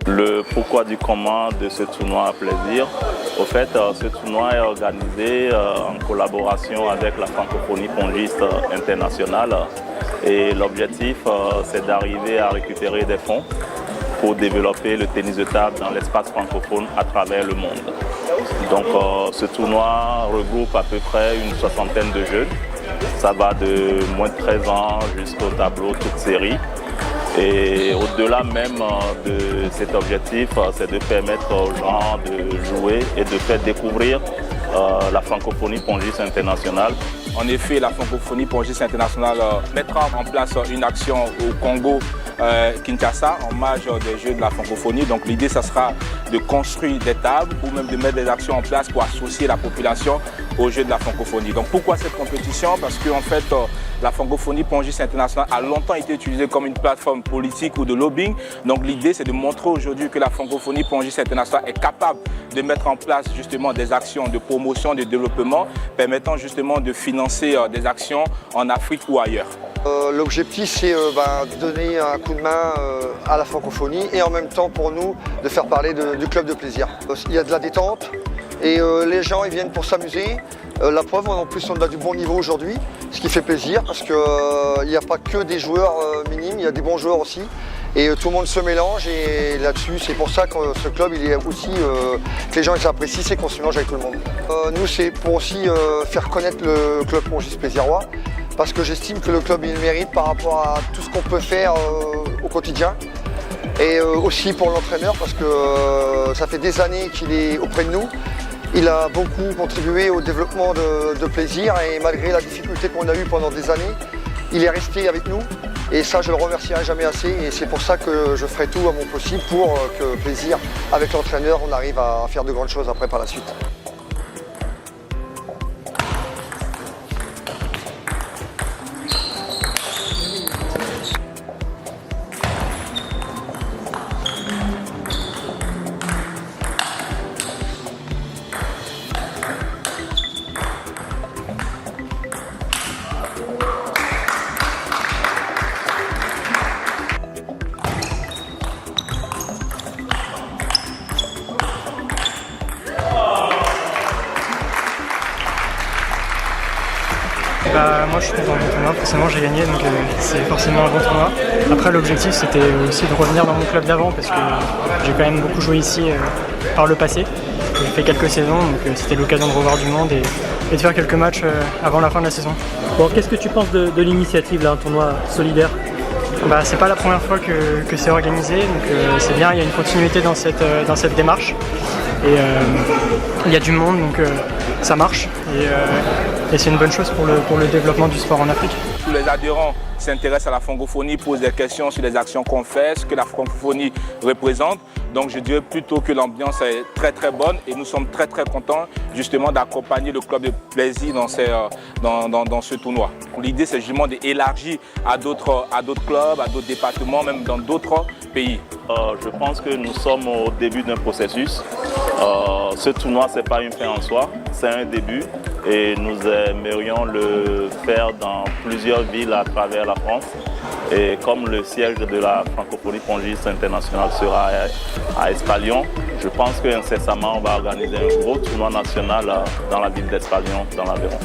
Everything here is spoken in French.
Le pourquoi du comment de ce tournoi à plaisir. Au fait, ce tournoi est organisé en collaboration avec la francophonie pongiste internationale et l'objectif c'est d'arriver à récupérer des fonds pour développer le tennis de table dans l'espace francophone à travers le monde. Donc ce tournoi regroupe à peu près une soixantaine de jeunes. Ça va de moins de 13 ans jusqu'au tableau toute série. Et au-delà même de cet objectif, c'est de permettre aux gens de jouer et de faire découvrir la francophonie pongiste internationale. En effet, la francophonie pongiste internationale mettra en place une action au Congo Kinshasa en marge des Jeux de la francophonie. Donc l'idée, ça sera de construire des tables ou même de mettre des actions en place pour associer la population aux Jeux de la francophonie. Donc pourquoi cette compétition? Parce qu'en fait, la francophonie pongiste internationale a longtemps été utilisée comme une plateforme politique ou de lobbying. Donc l'idée, c'est de montrer aujourd'hui que la francophonie pongiste internationale est capable de mettre en place justement des actions de promotion, de développement, permettant justement de financer des actions en Afrique ou ailleurs. L'objectif, c'est de donner un coup de main à la francophonie et en même temps pour nous de faire parler du club de plaisir. Il y a de la détente et les gens ils viennent pour s'amuser. La preuve, en plus on a du bon niveau aujourd'hui, ce qui fait plaisir parce qu'il n'y a pas que des joueurs minimes, il y a des bons joueurs aussi. Et tout le monde se mélange et là-dessus, c'est pour ça que ce club, il est aussi, que les gens ils apprécient, c'est qu'on se mélange avec tout le monde. Nous, c'est pour aussi faire connaître le club pongiste plaisirois parce que j'estime que le club, il mérite par rapport à tout ce qu'on peut faire au quotidien. Et aussi pour l'entraîneur parce que ça fait des années qu'il est auprès de nous. Il a beaucoup contribué au développement de plaisir et malgré la difficulté qu'on a eue pendant des années, il est resté avec nous. Et ça, je le remercierai jamais assez et c'est pour ça que je ferai tout à mon possible pour que plaisir, avec l'entraîneur, on arrive à faire de grandes choses après par la suite. Moi je suis content du tournoi, forcément j'ai gagné donc c'est forcément un bon tournoi. Après l'objectif c'était aussi de revenir dans mon club d'avant parce que j'ai quand même beaucoup joué ici par le passé. J'ai fait quelques saisons donc c'était l'occasion de revoir du monde et de faire quelques matchs avant la fin de la saison. Bon, qu'est-ce que tu penses de l'initiative d'un tournoi solidaire? C'est pas la première fois que c'est organisé donc c'est bien, il y a une continuité dans cette démarche et il y a du monde donc ça marche et c'est une bonne chose pour le développement du sport en Afrique. Tous les adhérents s'intéressent à la francophonie, posent des questions sur les actions qu'on fait, ce que la francophonie représente. Donc je dirais plutôt que l'ambiance est très très bonne et nous sommes très très contents justement d'accompagner le club de plaisir dans ce tournoi. L'idée c'est justement d'élargir à d'autres clubs, à d'autres départements, même dans d'autres pays. Je pense que nous sommes au début d'un processus. Ce tournoi, ce n'est pas une fin en soi, c'est un début et nous aimerions le faire dans plusieurs villes à travers la France. Et comme le siège de la francophonie pongiste internationale sera à Espalion, je pense qu'incessamment on va organiser un gros tournoi national dans la ville d'Espalion, dans l'Aveyron.